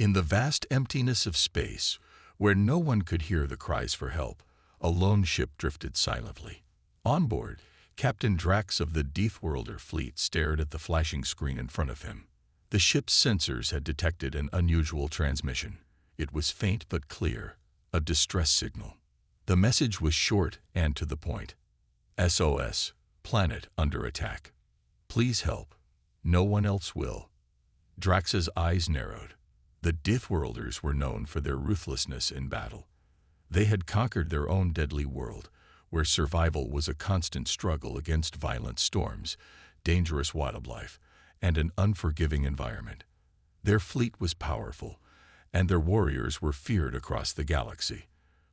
In the vast emptiness of space, where no one could hear the cries for help, a lone ship drifted silently. On board, Captain Drax of the Deathworlder fleet stared at the flashing screen in front of him. The ship's sensors had detected an unusual transmission. It was faint but clear, a distress signal. The message was short and to the point. SOS, planet under attack. Please help. No one else will. Drax's eyes narrowed. The Deathworlders were known for their ruthlessness in battle. They had conquered their own deadly world, where survival was a constant struggle against violent storms, dangerous wildlife, and an unforgiving environment. Their fleet was powerful, and their warriors were feared across the galaxy.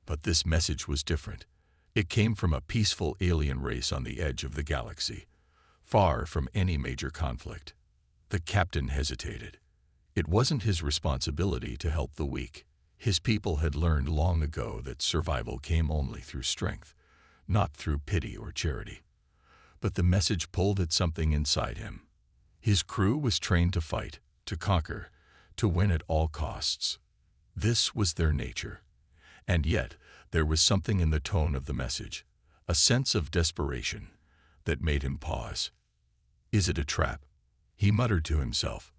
But this message was different. It came from a peaceful alien race on the edge of the galaxy, far from any major conflict. The captain hesitated. It wasn't his responsibility to help the weak. His people had learned long ago that survival came only through strength, not through pity or charity. But the message pulled at something inside him. His crew was trained to fight, to conquer, to win at all costs. This was their nature. And yet, there was something in the tone of the message, a sense of desperation, that made him pause. Is it a trap? He muttered to himself.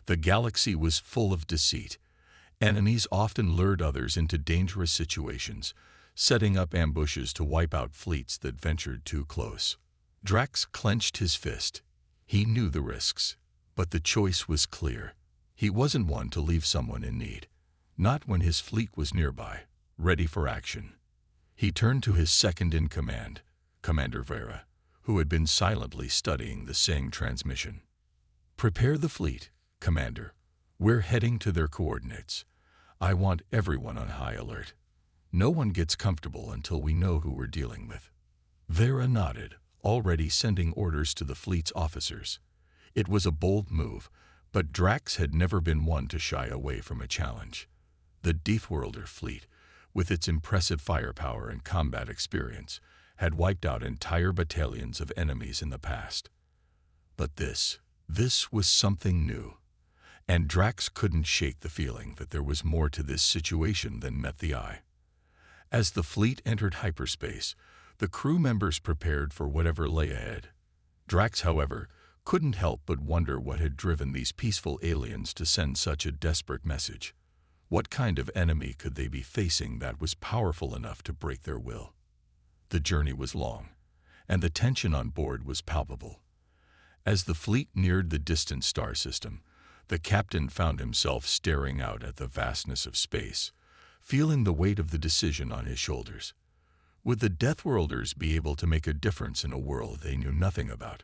The galaxy was full of deceit. Enemies often lured others into dangerous situations, setting up ambushes to wipe out fleets that ventured too close. Drax clenched his fist. He knew the risks, but the choice was clear. He wasn't one to leave someone in need, not when his fleet was nearby, ready for action. He turned to his second-in-command, Commander Vera, who had been silently studying the Sang transmission. Prepare the fleet, Commander. We're heading to their coordinates. I want everyone on high alert. No one gets comfortable until we know who we're dealing with. Vera nodded, already sending orders to the fleet's officers. It was a bold move, but Drax had never been one to shy away from a challenge. The Deathworlder fleet, with its impressive firepower and combat experience, had wiped out entire battalions of enemies in the past. But this was something new. And Drax couldn't shake the feeling that there was more to this situation than met the eye. As the fleet entered hyperspace, the crew members prepared for whatever lay ahead. Drax, however, couldn't help but wonder what had driven these peaceful aliens to send such a desperate message. What kind of enemy could they be facing that was powerful enough to break their will? The journey was long, and the tension on board was palpable. As the fleet neared the distant star system, the captain found himself staring out at the vastness of space, feeling the weight of the decision on his shoulders. Would the Deathworlders be able to make a difference in a world they knew nothing about?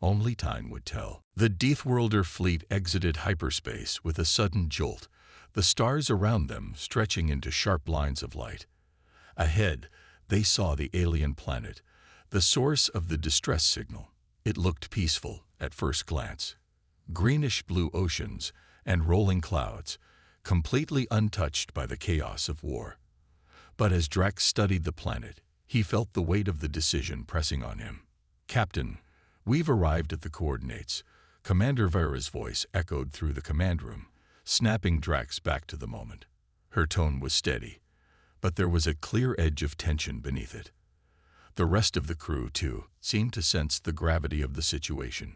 Only time would tell. The Deathworlder fleet exited hyperspace with a sudden jolt, the stars around them stretching into sharp lines of light. Ahead, they saw the alien planet, the source of the distress signal. It looked peaceful at first glance. Greenish-blue oceans and rolling clouds, completely untouched by the chaos of war. But as Drax studied the planet, he felt the weight of the decision pressing on him. Captain, we've arrived at the coordinates. Commander Vera's voice echoed through the command room, snapping Drax back to the moment. Her tone was steady, but there was a clear edge of tension beneath it. The rest of the crew, too, seemed to sense the gravity of the situation.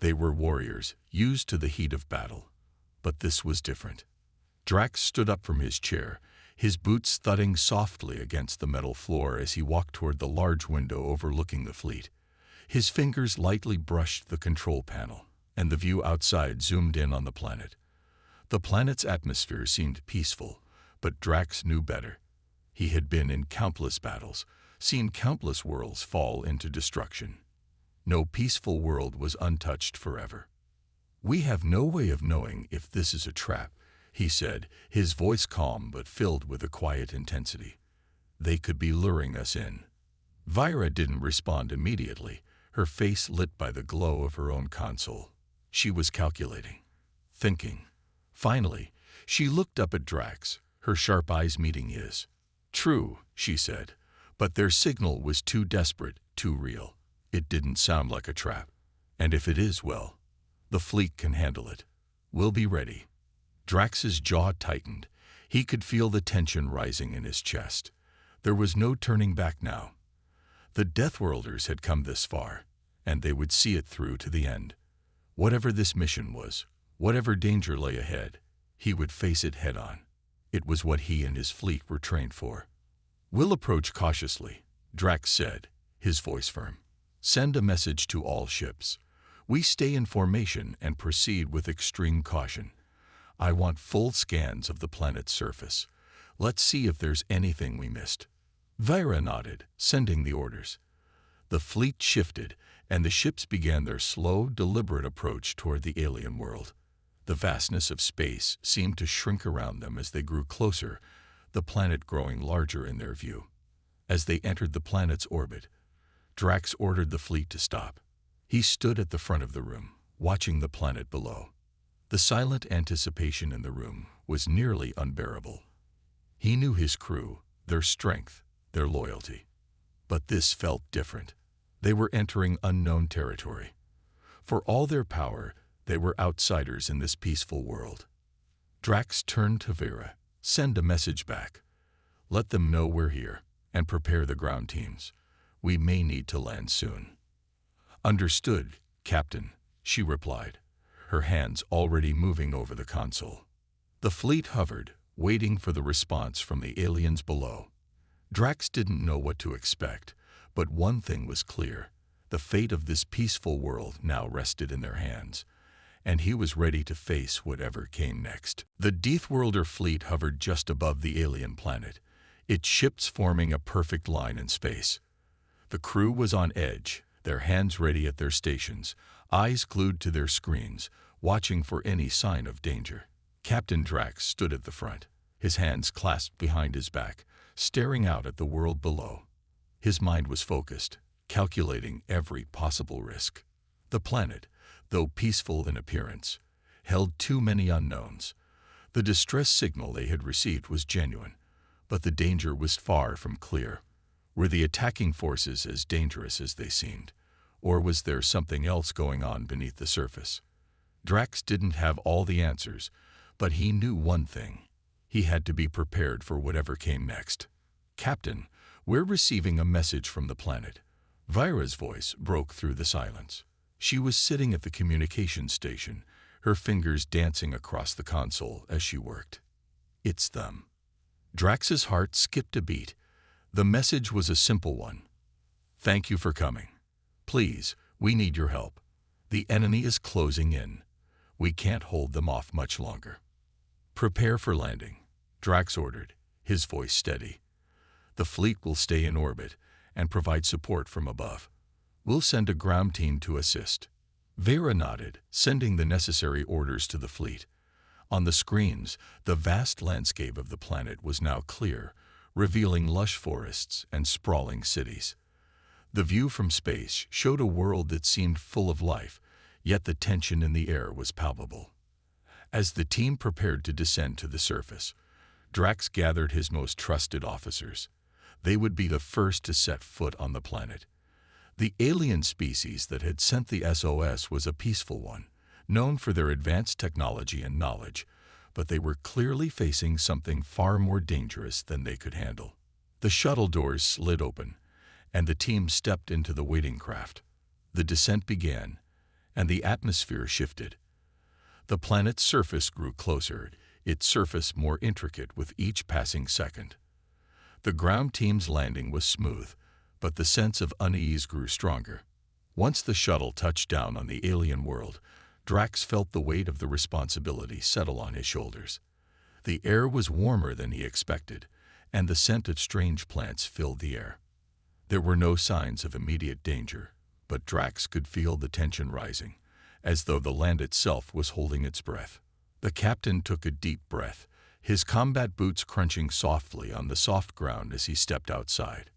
They were warriors, used to the heat of battle. But this was different. Drax stood up from his chair, his boots thudding softly against the metal floor as he walked toward the large window overlooking the fleet. His fingers lightly brushed the control panel, and the view outside zoomed in on the planet. The planet's atmosphere seemed peaceful, but Drax knew better. He had been in countless battles, seen countless worlds fall into destruction. No peaceful world was untouched forever. We have no way of knowing if this is a trap, he said, his voice calm but filled with a quiet intensity. They could be luring us in. Vyra didn't respond immediately, her face lit by the glow of her own console. She was calculating, thinking. Finally, she looked up at Drax, her sharp eyes meeting his. True, she said, but their signal was too desperate, too real. It didn't sound like a trap. And if it is, well, the fleet can handle it. We'll be ready. Drax's jaw tightened. He could feel the tension rising in his chest. There was no turning back now. The Deathworlders had come this far, and they would see it through to the end. Whatever this mission was, whatever danger lay ahead, he would face it head-on. It was what he and his fleet were trained for. "We'll approach cautiously," Drax said, his voice firm. "Send a message to all ships. We stay in formation and proceed with extreme caution. I want full scans of the planet's surface. Let's see if there's anything we missed." Vira nodded, sending the orders. The fleet shifted, and the ships began their slow, deliberate approach toward the alien world. The vastness of space seemed to shrink around them as they grew closer, the planet growing larger in their view. As they entered the planet's orbit, Drax ordered the fleet to stop. He stood at the front of the room, watching the planet below. The silent anticipation in the room was nearly unbearable. He knew his crew, their strength, their loyalty. But this felt different. They were entering unknown territory. For all their power, they were outsiders in this peaceful world. Drax turned to Vera. "Send a message back. Let them know we're here, and prepare the ground teams. We may need to land soon." "Understood, Captain," she replied, her hands already moving over the console. The fleet hovered, waiting for the response from the aliens below. Drax didn't know what to expect, but one thing was clear. The fate of this peaceful world now rested in their hands, and he was ready to face whatever came next. The Deathworlder fleet hovered just above the alien planet, its ships forming a perfect line in space. The crew was on edge, their hands ready at their stations, eyes glued to their screens, watching for any sign of danger. Captain Drax stood at the front, his hands clasped behind his back, staring out at the world below. His mind was focused, calculating every possible risk. The planet, though peaceful in appearance, held too many unknowns. The distress signal they had received was genuine, but the danger was far from clear. Were the attacking forces as dangerous as they seemed, or was there something else going on beneath the surface? Drax didn't have all the answers, but he knew one thing. He had to be prepared for whatever came next. "Captain, we're receiving a message from the planet." Vira's voice broke through the silence. She was sitting at the communications station, her fingers dancing across the console as she worked. "It's them." Drax's heart skipped a beat. The message was a simple one. "Thank you for coming. Please, we need your help. The enemy is closing in. We can't hold them off much longer." "Prepare for landing," Drax ordered, his voice steady. "The fleet will stay in orbit and provide support from above. We'll send a ground team to assist." Vera nodded, sending the necessary orders to the fleet. On the screens, the vast landscape of the planet was now clear, revealing lush forests and sprawling cities. The view from space showed a world that seemed full of life, yet the tension in the air was palpable. As the team prepared to descend to the surface, Drax gathered his most trusted officers. They would be the first to set foot on the planet. The alien species that had sent the SOS was a peaceful one, known for their advanced technology and knowledge, but they were clearly facing something far more dangerous than they could handle. The shuttle doors slid open, and the team stepped into the waiting craft. The descent began, and the atmosphere shifted. The planet's surface grew closer, its surface more intricate with each passing second. The ground team's landing was smooth, but the sense of unease grew stronger. Once the shuttle touched down on the alien world, Drax felt the weight of the responsibility settle on his shoulders. The air was warmer than he expected, and the scent of strange plants filled the air. There were no signs of immediate danger, but Drax could feel the tension rising, as though the land itself was holding its breath. The captain took a deep breath, his combat boots crunching softly on the soft ground as he stepped outside.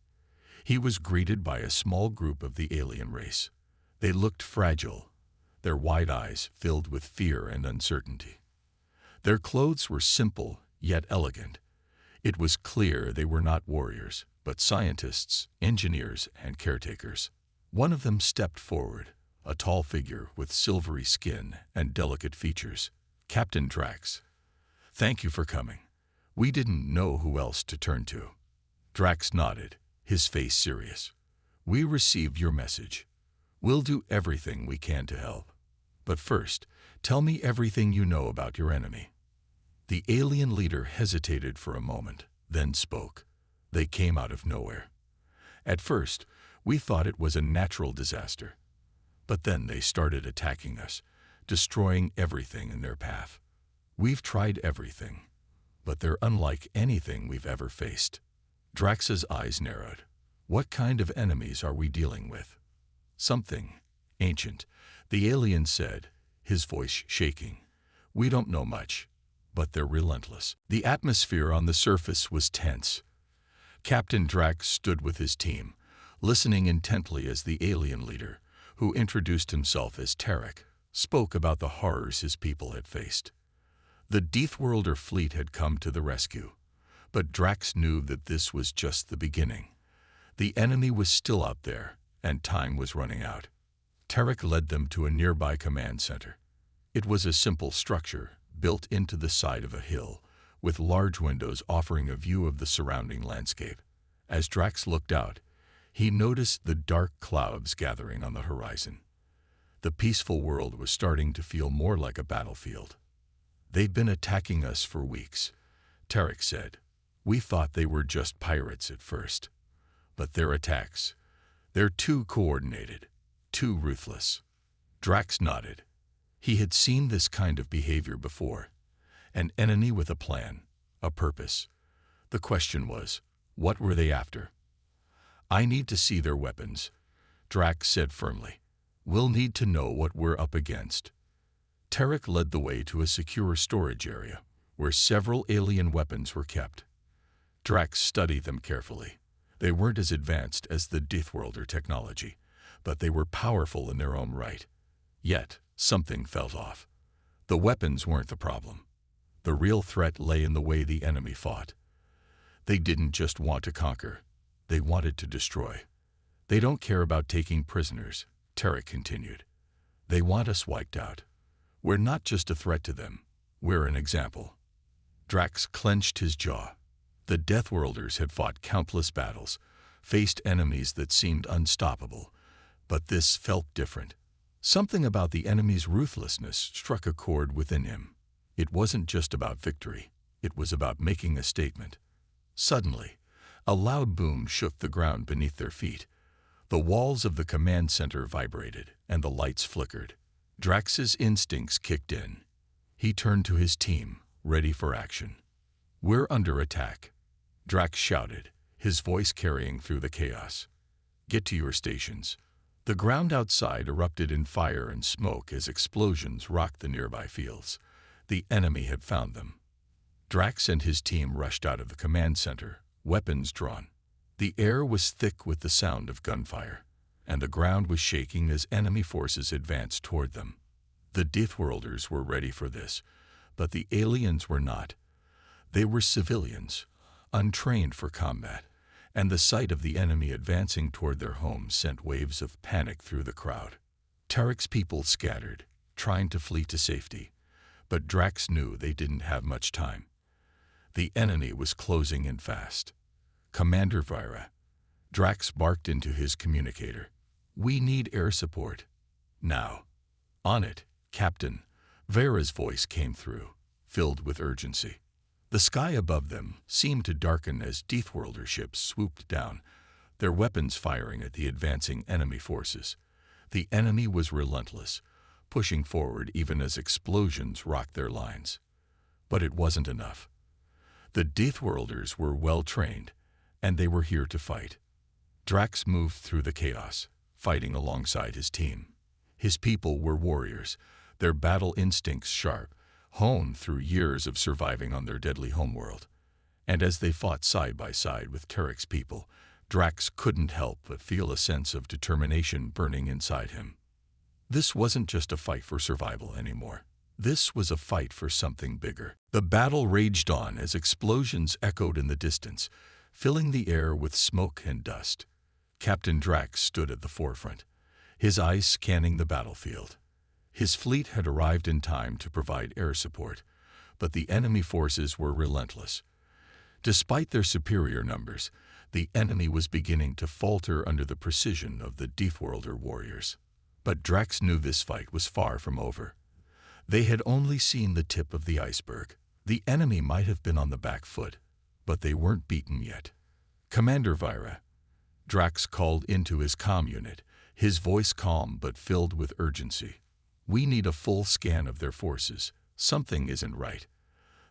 He was greeted by a small group of the alien race. They looked fragile, their wide eyes filled with fear and uncertainty. Their clothes were simple yet elegant. It was clear they were not warriors, but scientists, engineers, and caretakers. One of them stepped forward, a tall figure with silvery skin and delicate features. "Captain Drax, Thank you for coming. We didn't know who else to turn to. Drax nodded, his face serious. We received your message. We'll do everything we can to help. But first, tell me everything you know about your enemy. The alien leader hesitated for a moment, then spoke. They came out of nowhere. At first, we thought it was a natural disaster. But then they started attacking us, destroying everything in their path. We've tried everything, but they're unlike anything we've ever faced. Drax's eyes narrowed. What kind of enemies are we dealing with? Something ancient, the alien said, his voice shaking. We don't know much, but they're relentless. The atmosphere on the surface was tense. Captain Drax stood with his team, listening intently as the alien leader, who introduced himself as Tarek, spoke about the horrors his people had faced. The Deathworlder fleet had come to the rescue, but Drax knew that this was just the beginning. The enemy was still out there, and time was running out. Tarek led them to a nearby command center. It was a simple structure, built into the side of a hill, with large windows offering a view of the surrounding landscape. As Drax looked out, he noticed the dark clouds gathering on the horizon. The peaceful world was starting to feel more like a battlefield. They'd been attacking us for weeks, Tarek said. We thought they were just pirates at first. But their attacks, they're too coordinated, too ruthless. Drax nodded. He had seen this kind of behavior before. An enemy with a plan, a purpose. The question was, what were they after? I need to see their weapons, Drax said firmly. We'll need to know what we're up against. Tarek led the way to a secure storage area, where several alien weapons were kept. Drax studied them carefully. They weren't as advanced as the Deathworlder technology, but they were powerful in their own right. Yet, something felt off. The weapons weren't the problem. The real threat lay in the way the enemy fought. They didn't just want to conquer. They wanted to destroy. They don't care about taking prisoners, Tarek continued. They want us wiped out. We're not just a threat to them. We're an example. Drax clenched his jaw. The Deathworlders had fought countless battles, faced enemies that seemed unstoppable, but this felt different. Something about the enemy's ruthlessness struck a chord within him. It wasn't just about victory. It was about making a statement. Suddenly, a loud boom shook the ground beneath their feet. The walls of the command center vibrated, and the lights flickered. Drax's instincts kicked in. He turned to his team, ready for action. We're under attack, Drax shouted, his voice carrying through the chaos. Get to your stations. The ground outside erupted in fire and smoke as explosions rocked the nearby fields. The enemy had found them. Drax and his team rushed out of the command center, weapons drawn. The air was thick with the sound of gunfire, and the ground was shaking as enemy forces advanced toward them. The Deathworlders were ready for this, but the aliens were not. They were civilians, untrained for combat, and the sight of the enemy advancing toward their homes sent waves of panic through the crowd. Tarek's people scattered, trying to flee to safety, but Drax knew they didn't have much time. The enemy was closing in fast. Commander Vira. Drax barked into his communicator. We need air support. Now. On it, Captain. Vera's voice came through, filled with urgency. The sky above them seemed to darken as Deathworlder ships swooped down, their weapons firing at the advancing enemy forces. The enemy was relentless, pushing forward even as explosions rocked their lines. But it wasn't enough. The Deathworlders were well-trained, and they were here to fight. Drax moved through the chaos, fighting alongside his team. His people were warriors, their battle instincts sharp, honed through years of surviving on their deadly homeworld. And as they fought side by side with Tarek's people, Drax couldn't help but feel a sense of determination burning inside him. This wasn't just a fight for survival anymore. This was a fight for something bigger. The battle raged on as explosions echoed in the distance, filling the air with smoke and dust. Captain Drax stood at the forefront, his eyes scanning the battlefield. His fleet had arrived in time to provide air support, but the enemy forces were relentless. Despite their superior numbers, the enemy was beginning to falter under the precision of the Deathworlder warriors. But Drax knew this fight was far from over. They had only seen the tip of the iceberg. The enemy might have been on the back foot, but they weren't beaten yet. "Commander Vyra," Drax called into his comm unit, his voice calm but filled with urgency. "We need a full scan of their forces. Something isn't right.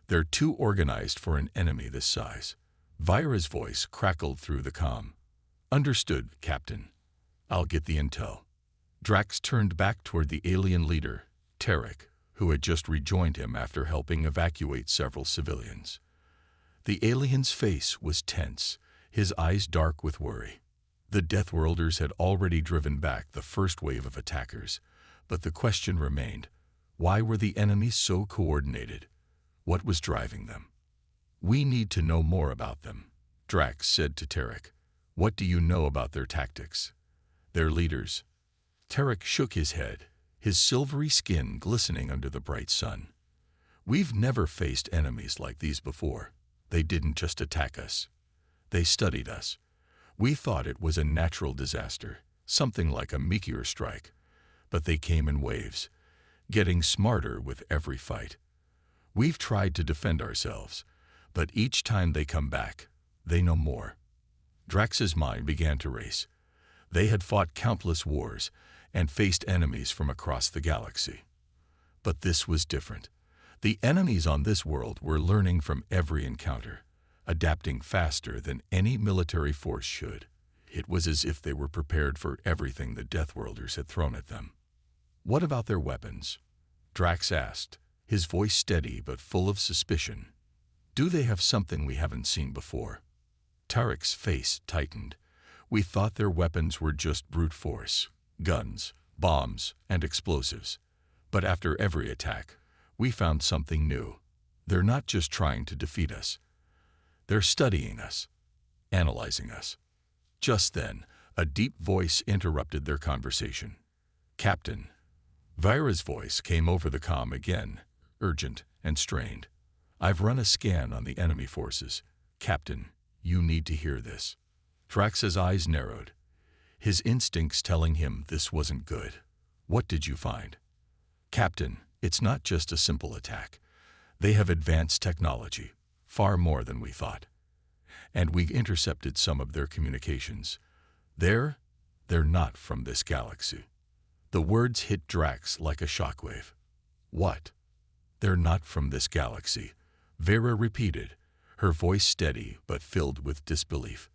They're too organized for an enemy this size." Vyra's voice crackled through the comm. "Understood, Captain. I'll get the intel." Drax turned back toward the alien leader, Tarek, who had just rejoined him after helping evacuate several civilians. The alien's face was tense, his eyes dark with worry. The Deathworlders had already driven back the first wave of attackers, but the question remained, why were the enemies so coordinated? What was driving them? "We need to know more about them," Drax said to Tarek. "What do you know about their tactics? Their leaders?" Tarek shook his head, his silvery skin glistening under the bright sun. "We've never faced enemies like these before. They didn't just attack us. They studied us. We thought it was a natural disaster, something like a meteor strike. But they came in waves, getting smarter with every fight. We've tried to defend ourselves, but each time they come back, they know more." Drax's mind began to race. They had fought countless wars and faced enemies from across the galaxy. But this was different. The enemies on this world were learning from every encounter, adapting faster than any military force should. It was as if they were prepared for everything the Deathworlders had thrown at them. "What about their weapons?" Drax asked, his voice steady but full of suspicion. "Do they have something we haven't seen before?" Tarek's face tightened. "We thought their weapons were just brute force, guns, bombs, and explosives. But after every attack, we found something new. They're not just trying to defeat us. They're studying us, analyzing us." Just then, a deep voice interrupted their conversation. "Captain." Vyra's voice came over the comm again, urgent and strained. "I've run a scan on the enemy forces. Captain, you need to hear this." Drax's eyes narrowed, his instincts telling him this wasn't good. "What did you find?" "Captain, it's not just a simple attack. They have advanced technology, far more than we thought. And we intercepted some of their communications. They're not from this galaxy." The words hit Drax like a shockwave. "What?" "They're not from this galaxy," Vera repeated, her voice steady but filled with disbelief.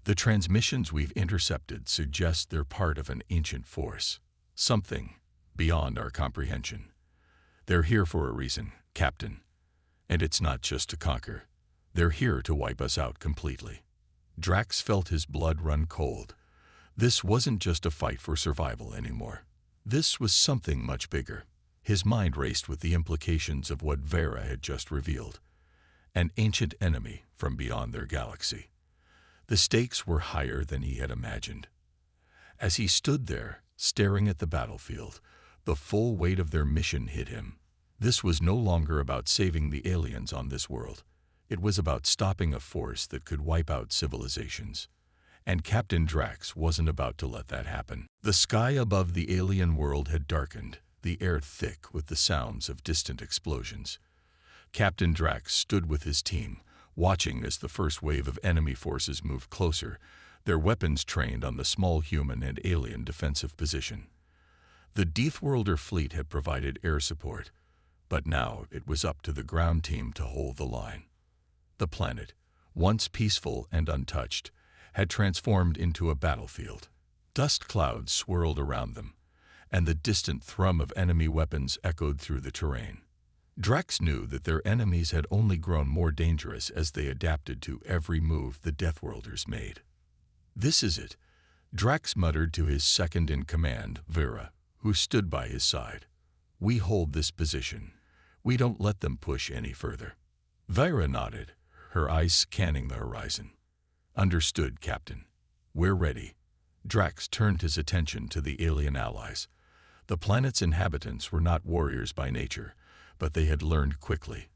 "The transmissions we've intercepted suggest they're part of an ancient force, something beyond our comprehension. They're here for a reason, Captain. And it's not just to conquer. They're here to wipe us out completely." Drax felt his blood run cold. This wasn't just a fight for survival anymore. This was something much bigger. His mind raced with the implications of what Vera had just revealed. An ancient enemy from beyond their galaxy. The stakes were higher than he had imagined. As he stood there, staring at the battlefield, the full weight of their mission hit him. This was no longer about saving the aliens on this world. It was about stopping a force that could wipe out civilizations. And Captain Drax wasn't about to let that happen. The sky above the alien world had darkened, the air thick with the sounds of distant explosions. Captain Drax stood with his team, watching as the first wave of enemy forces moved closer, their weapons trained on the small human and alien defensive position. The Deathworlder fleet had provided air support, but now it was up to the ground team to hold the line. The planet, once peaceful and untouched, had transformed into a battlefield. Dust clouds swirled around them, and the distant thrum of enemy weapons echoed through the terrain. Drax knew that their enemies had only grown more dangerous as they adapted to every move the Deathworlders made. "This is it," Drax muttered to his second-in-command, Vera, who stood by his side. "We hold this position. We don't let them push any further." Vera nodded, her eyes scanning the horizon. "Understood, Captain. We're ready." Drax turned his attention to the alien allies. The planet's inhabitants were not warriors by nature, but they had learned quickly.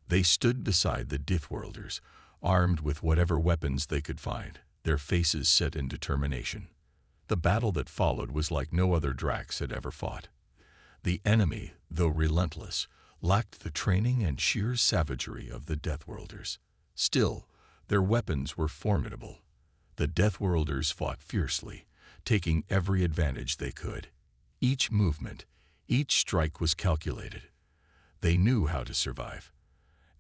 They stood beside the Deathworlders, armed with whatever weapons they could find, their faces set in determination. The battle that followed was like no other Drax had ever fought. The enemy, though relentless, lacked the training and sheer savagery of the Deathworlders. Still, their weapons were formidable. The Deathworlders fought fiercely, taking every advantage they could. Each movement, each strike was calculated. They knew how to survive,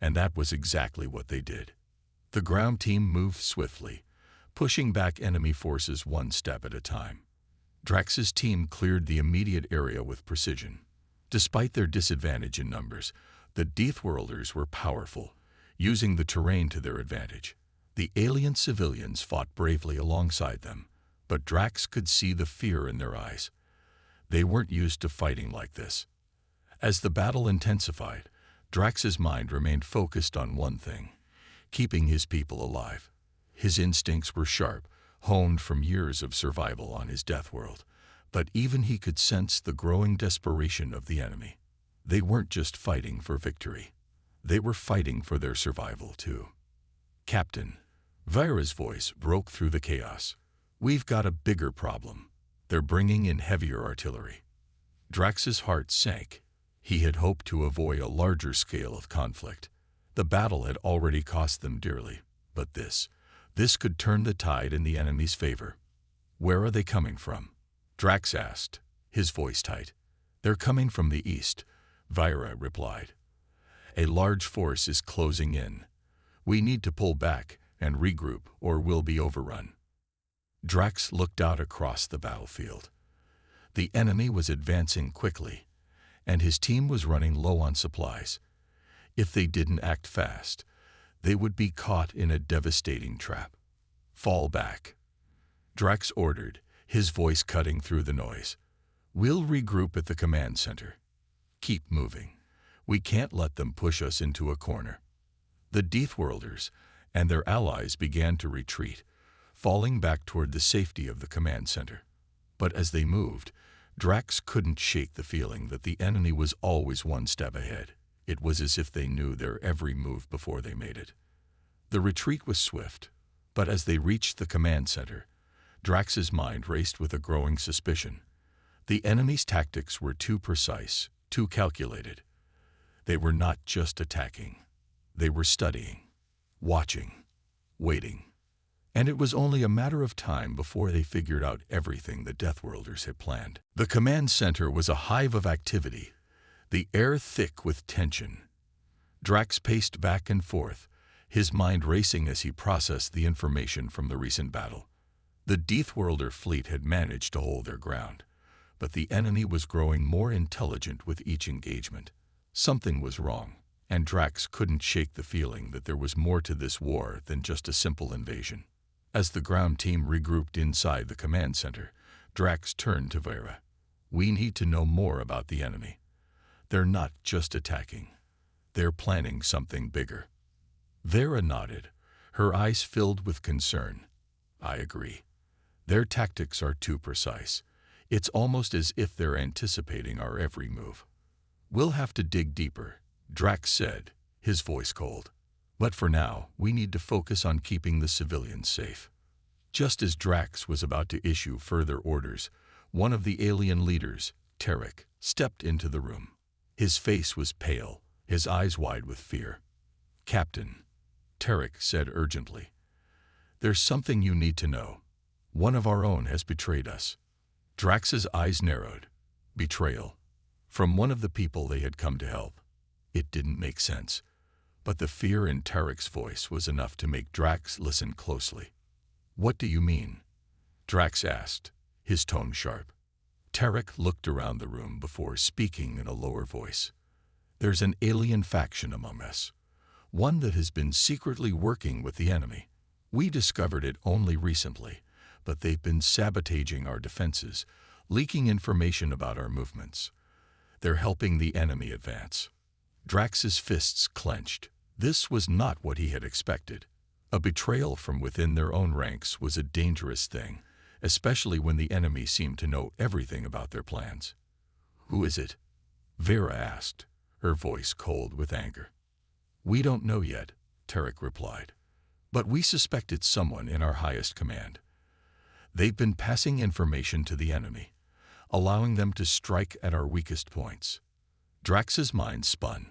and that was exactly what they did. The ground team moved swiftly, pushing back enemy forces one step at a time. Drax's team cleared the immediate area with precision. Despite their disadvantage in numbers, the Deathworlders were powerful, using the terrain to their advantage. The alien civilians fought bravely alongside them, but Drax could see the fear in their eyes. They weren't used to fighting like this. As the battle intensified, Drax's mind remained focused on one thing: keeping his people alive. His instincts were sharp, honed from years of survival on his death world, but even he could sense the growing desperation of the enemy. They weren't just fighting for victory. They were fighting for their survival, too. "Captain," Vyra's voice broke through the chaos. "We've got a bigger problem. They're bringing in heavier artillery." Drax's heart sank. He had hoped to avoid a larger scale of conflict. The battle had already cost them dearly, but this could turn the tide in the enemy's favor. "Where are they coming from?" Drax asked, his voice tight. "They're coming from the east," Vyra replied. "A large force is closing in. We need to pull back and regroup, or we'll be overrun." Drax looked out across the battlefield. The enemy was advancing quickly, and his team was running low on supplies. If they didn't act fast, they would be caught in a devastating trap. "Fall back," Drax ordered, his voice cutting through the noise. "We'll regroup at the command center. Keep moving. We can't let them push us into a corner." The Deathworlders and their allies began to retreat, falling back toward the safety of the command center. But as they moved, Drax couldn't shake the feeling that the enemy was always one step ahead. It was as if they knew their every move before they made it. The retreat was swift, but as they reached the command center, Drax's mind raced with a growing suspicion. The enemy's tactics were too precise, too calculated. They were not just attacking. They were studying, watching, waiting. And it was only a matter of time before they figured out everything the Deathworlders had planned. The command center was a hive of activity, the air thick with tension. Drax paced back and forth, his mind racing as he processed the information from the recent battle. The Deathworlder fleet had managed to hold their ground, but the enemy was growing more intelligent with each engagement. Something was wrong, and Drax couldn't shake the feeling that there was more to this war than just a simple invasion. As the ground team regrouped inside the command center, Drax turned to Vyra. "We need to know more about the enemy. They're not just attacking. They're planning something bigger." Vyra nodded, her eyes filled with concern. "I agree. Their tactics are too precise. It's almost as if they're anticipating our every move." "We'll have to dig deeper," Drax said, his voice cold. "But for now, we need to focus on keeping the civilians safe." Just as Drax was about to issue further orders, one of the alien leaders, Tarek, stepped into the room. His face was pale, his eyes wide with fear. "Captain," Tarek said urgently, "there's something you need to know. One of our own has betrayed us." Drax's eyes narrowed. Betrayal. From one of the people they had come to help. It didn't make sense, but the fear in Tarek's voice was enough to make Drax listen closely. "What do you mean?" Drax asked, his tone sharp. Tarek looked around the room before speaking in a lower voice. "There's an alien faction among us, one that has been secretly working with the enemy. We discovered it only recently, but they've been sabotaging our defenses, leaking information about our movements. They're helping the enemy advance." Drax's fists clenched. This was not what he had expected. A betrayal from within their own ranks was a dangerous thing, especially when the enemy seemed to know everything about their plans. "Who is it?" Vyra asked, her voice cold with anger. We don't know yet, Tarek replied. But we suspect it's someone in our highest command. They've been passing information to the enemy, allowing them to strike at our weakest points. Drax's mind spun.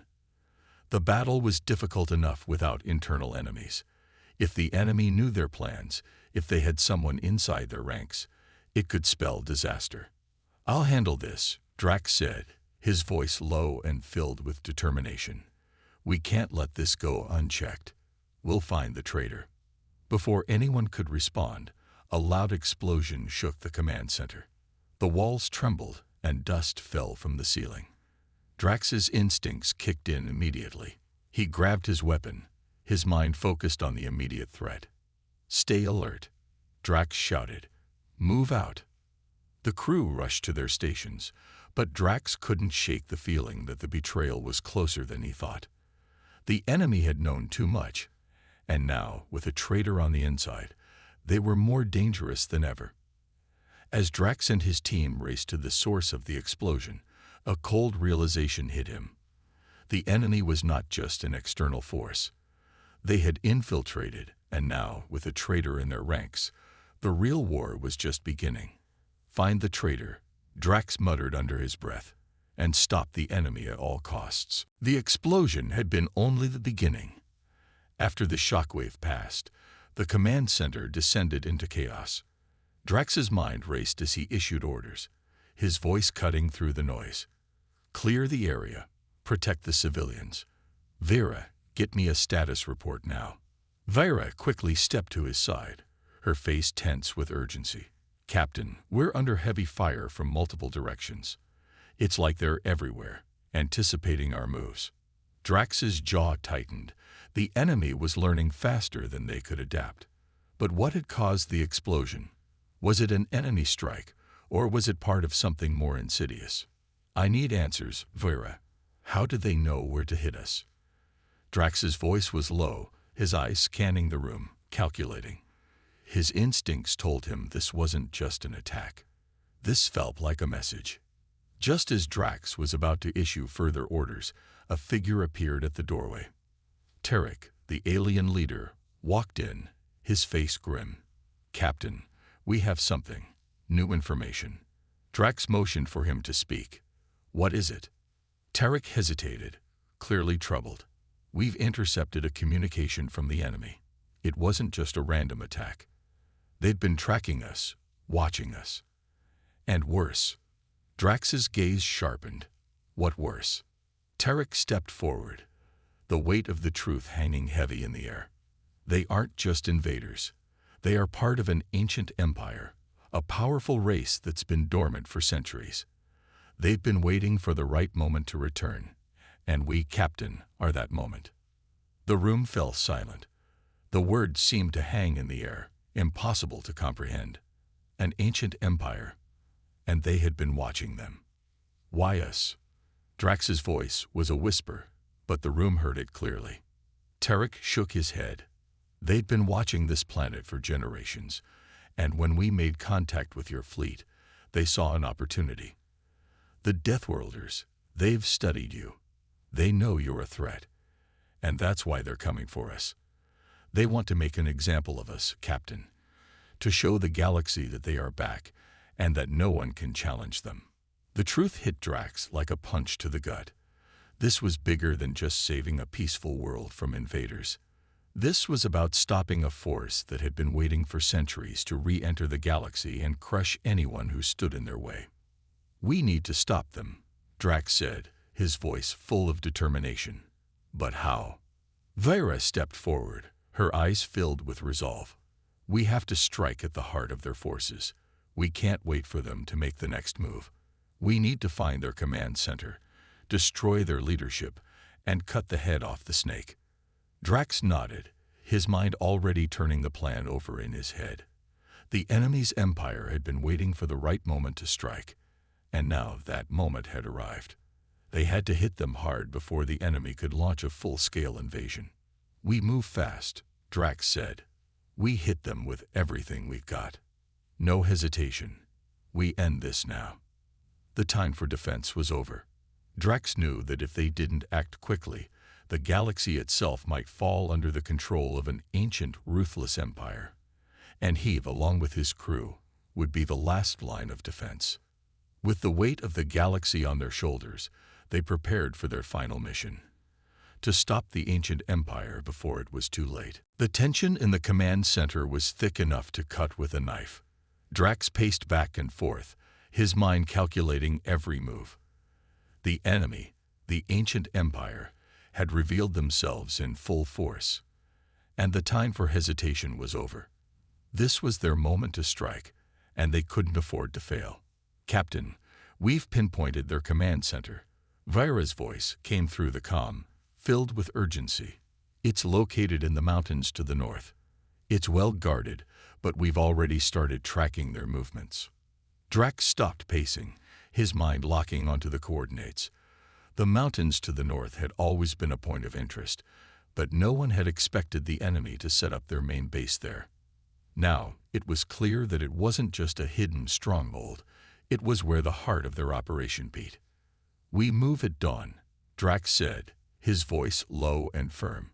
The battle was difficult enough without internal enemies. If the enemy knew their plans, if they had someone inside their ranks, it could spell disaster. I'll handle this, Drax said, his voice low and filled with determination. We can't let this go unchecked. We'll find the traitor. Before anyone could respond, a loud explosion shook the command center. The walls trembled and dust fell from the ceiling. Drax's instincts kicked in immediately. He grabbed his weapon, his mind focused on the immediate threat. Stay alert, Drax shouted. Move out. The crew rushed to their stations, but Drax couldn't shake the feeling that the betrayal was closer than he thought. The enemy had known too much, and now, with a traitor on the inside, they were more dangerous than ever. As Drax and his team raced to the source of the explosion, a cold realization hit him. The enemy was not just an external force. They had infiltrated, and now, with a traitor in their ranks, the real war was just beginning. Find the traitor, Drax muttered under his breath, and stop the enemy at all costs. The explosion had been only the beginning. After the shockwave passed, the command center descended into chaos. Drax's mind raced as he issued orders, his voice cutting through the noise. Clear the area. Protect the civilians. Vera, get me a status report now. Vera quickly stepped to his side, her face tense with urgency. Captain, we're under heavy fire from multiple directions. It's like they're everywhere, anticipating our moves. Drax's jaw tightened. The enemy was learning faster than they could adapt. But what had caused the explosion? Was it an enemy strike, or was it part of something more insidious? I need answers, Vera. How did they know where to hit us? Drax's voice was low, his eyes scanning the room, calculating. His instincts told him this wasn't just an attack. This felt like a message. Just as Drax was about to issue further orders, a figure appeared at the doorway. Tarek, the alien leader, walked in, his face grim. Captain, we have something. New information. Drax motioned for him to speak. What is it? Tarek hesitated, clearly troubled. We've intercepted a communication from the enemy. It wasn't just a random attack. They'd been tracking us, watching us. And worse. Drax's gaze sharpened. What worse? Tarek stepped forward, the weight of the truth hanging heavy in the air. They aren't just invaders. They are part of an ancient empire, a powerful race that's been dormant for centuries. They've been waiting for the right moment to return, and we, Captain, are that moment. The room fell silent. The words seemed to hang in the air, impossible to comprehend. An ancient empire, and they had been watching them. Why us? Drax's voice was a whisper, but the room heard it clearly. Tarek shook his head. They'd been watching this planet for generations, and when we made contact with your fleet, they saw an opportunity. The Deathworlders, they've studied you. They know you're a threat, and that's why they're coming for us. They want to make an example of us, Captain, to show the galaxy that they are back and that no one can challenge them. The truth hit Drax like a punch to the gut. This was bigger than just saving a peaceful world from invaders. This was about stopping a force that had been waiting for centuries to re-enter the galaxy and crush anyone who stood in their way. We need to stop them, Drax said, his voice full of determination. But how? Vera stepped forward, her eyes filled with resolve. We have to strike at the heart of their forces. We can't wait for them to make the next move. We need to find their command center, destroy their leadership, and cut the head off the snake. Drax nodded, his mind already turning the plan over in his head. The enemy's empire had been waiting for the right moment to strike, and now that moment had arrived. They had to hit them hard before the enemy could launch a full-scale invasion. We move fast, Drax said. We hit them with everything we've got. No hesitation. We end this now. The time for defense was over. Drax knew that if they didn't act quickly, The galaxy itself might fall under the control of an ancient, ruthless empire, and he, along with his crew, would be the last line of defense. With the weight of the galaxy on their shoulders, they prepared for their final mission: to stop the ancient empire before it was too late. The tension in the command center was thick enough to cut with a knife. Drax paced back and forth, his mind calculating every move. The enemy, the ancient empire, had revealed themselves in full force, and the time for hesitation was over. This was their moment to strike, and they couldn't afford to fail. "Captain, we've pinpointed their command center." Vira's voice came through the comm, filled with urgency. "It's located in the mountains to the north. It's well guarded, but we've already started tracking their movements." Drax stopped pacing, his mind locking onto the coordinates. The mountains to the north had always been a point of interest, but no one had expected the enemy to set up their main base there. Now, it was clear that it wasn't just a hidden stronghold, it was where the heart of their operation beat. "We move at dawn," Drax said, his voice low and firm.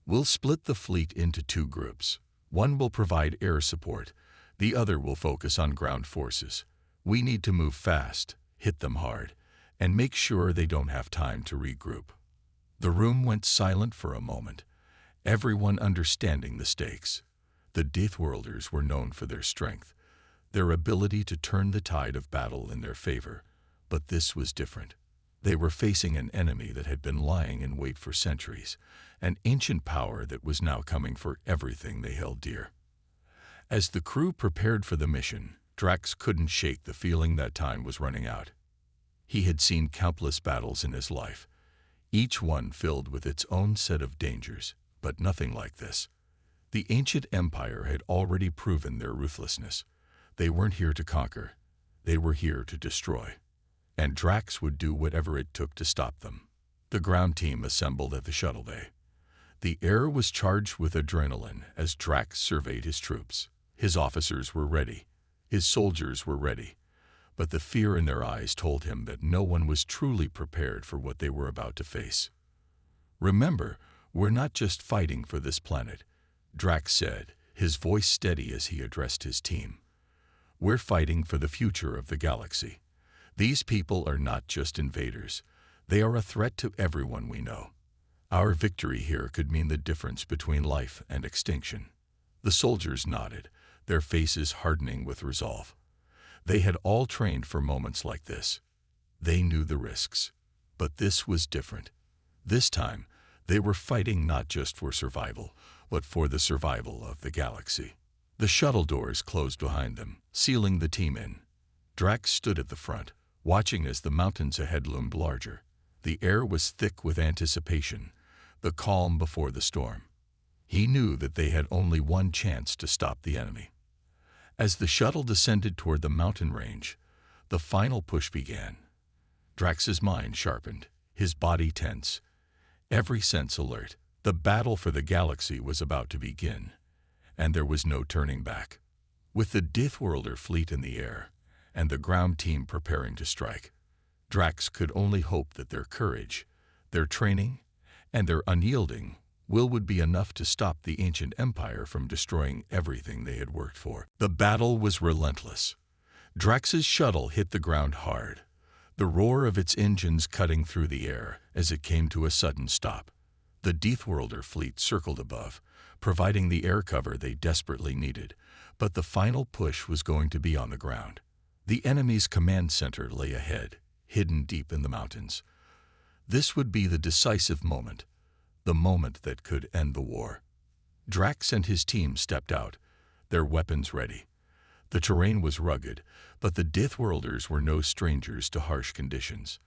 "We'll split the fleet into two groups. One will provide air support, the other will focus on ground forces. We need to move fast, hit them hard, and make sure they don't have time to regroup." The room went silent for a moment, everyone understanding the stakes. The Deathworlders were known for their strength, their ability to turn the tide of battle in their favor, but this was different. They were facing an enemy that had been lying in wait for centuries, an ancient power that was now coming for everything they held dear. As the crew prepared for the mission, Drax couldn't shake the feeling that time was running out. He had seen countless battles in his life, each one filled with its own set of dangers, but nothing like this. The ancient empire had already proven their ruthlessness. They weren't here to conquer, they were here to destroy. And Drax would do whatever it took to stop them. The ground team assembled at the shuttle bay. The air was charged with adrenaline as Drax surveyed his troops. His officers were ready, his soldiers were ready, but the fear in their eyes told him that no one was truly prepared for what they were about to face. "Remember, we're not just fighting for this planet," Drax said, his voice steady as he addressed his team. "We're fighting for the future of the galaxy. These people are not just invaders, they are a threat to everyone we know. Our victory here could mean the difference between life and extinction." The soldiers nodded, their faces hardening with resolve. They had all trained for moments like this. They knew the risks, but this was different. This time, they were fighting not just for survival, but for the survival of the galaxy. The shuttle doors closed behind them, sealing the team in. Drax stood at the front, watching as the mountains ahead loomed larger. The air was thick with anticipation, the calm before the storm. He knew that they had only one chance to stop the enemy. As the shuttle descended toward the mountain range, the final push began. Drax's mind sharpened, his body tense, every sense alert. The battle for the galaxy was about to begin, and there was no turning back. With the Deathworlder fleet in the air, and the ground team preparing to strike, Drax could only hope that their courage, their training, and their unyielding will would be enough to stop the ancient empire from destroying everything they had worked for. The battle was relentless. Drax's shuttle hit the ground hard, the roar of its engines cutting through the air as it came to a sudden stop. The Deathworlder fleet circled above, providing the air cover they desperately needed, but the final push was going to be on the ground. The enemy's command center lay ahead, hidden deep in the mountains. This would be the decisive moment, the moment that could end the war. Drax and his team stepped out, their weapons ready. The terrain was rugged, but the Deathworlders were no strangers to harsh conditions.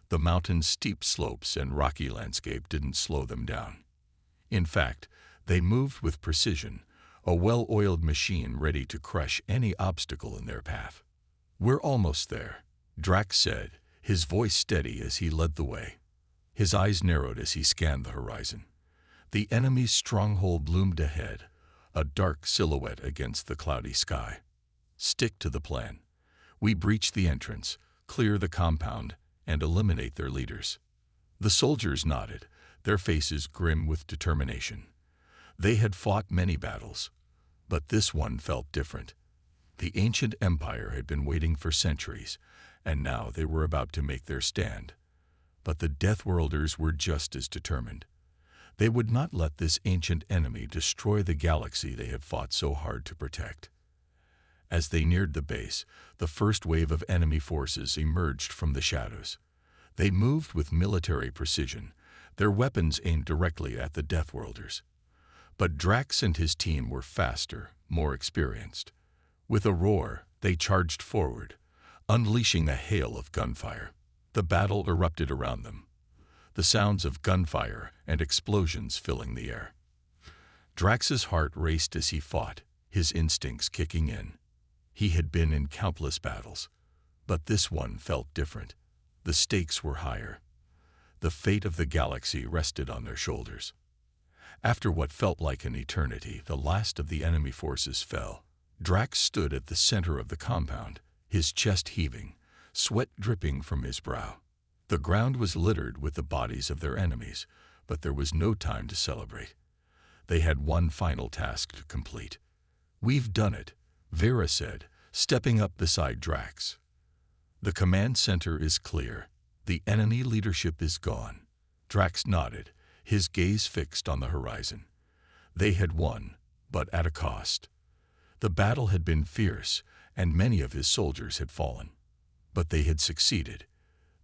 The mountain's steep slopes and rocky landscape didn't slow them down. In fact, they moved with precision, a well-oiled machine ready to crush any obstacle in their path. "We're almost there," Drax said, his voice steady as he led the way. His eyes narrowed as he scanned the horizon. The enemy's stronghold loomed ahead, a dark silhouette against the cloudy sky. "Stick to the plan. We breach the entrance, clear the compound, and eliminate their leaders." The soldiers nodded, their faces grim with determination. They had fought many battles, but this one felt different. The ancient empire had been waiting for centuries, and now they were about to make their stand. But the Deathworlders were just as determined. They would not let this ancient enemy destroy the galaxy they had fought so hard to protect. As they neared the base, the first wave of enemy forces emerged from the shadows. They moved with military precision, their weapons aimed directly at the Deathworlders. But Drax and his team were faster, more experienced. With a roar, they charged forward, unleashing a hail of gunfire. The battle erupted around them, the sounds of gunfire and explosions filling the air. Drax's heart raced as he fought, his instincts kicking in. He had been in countless battles, but this one felt different. The stakes were higher. The fate of the galaxy rested on their shoulders. After what felt like an eternity, the last of the enemy forces fell. Drax stood at the center of the compound, his chest heaving, sweat dripping from his brow. The ground was littered with the bodies of their enemies, but there was no time to celebrate. They had one final task to complete. "We've done it," Vera said, stepping up beside Drax. "The command center is clear. The enemy leadership is gone." Drax nodded, his gaze fixed on the horizon. They had won, but at a cost. The battle had been fierce, and many of his soldiers had fallen. But they had succeeded.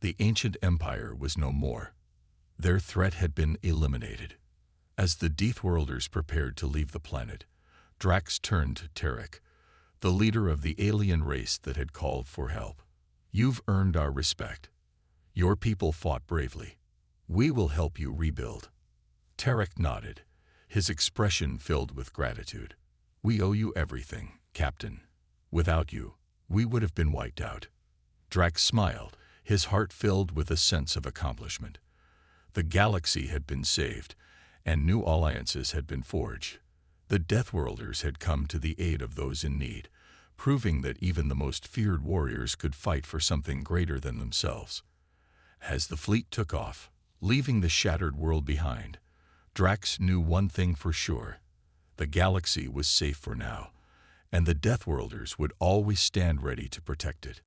The ancient empire was no more. Their threat had been eliminated. As the Deathworlders prepared to leave the planet, Drax turned to Tarek, the leader of the alien race that had called for help. "You've earned our respect. Your people fought bravely. We will help you rebuild." Tarek nodded, his expression filled with gratitude. "We owe you everything, Captain. Without you, we would have been wiped out." Drax smiled, his heart filled with a sense of accomplishment. The galaxy had been saved, and new alliances had been forged. The Deathworlders had come to the aid of those in need, proving that even the most feared warriors could fight for something greater than themselves. As the fleet took off, leaving the shattered world behind, Drax knew one thing for sure. The galaxy was safe for now, and the Deathworlders would always stand ready to protect it.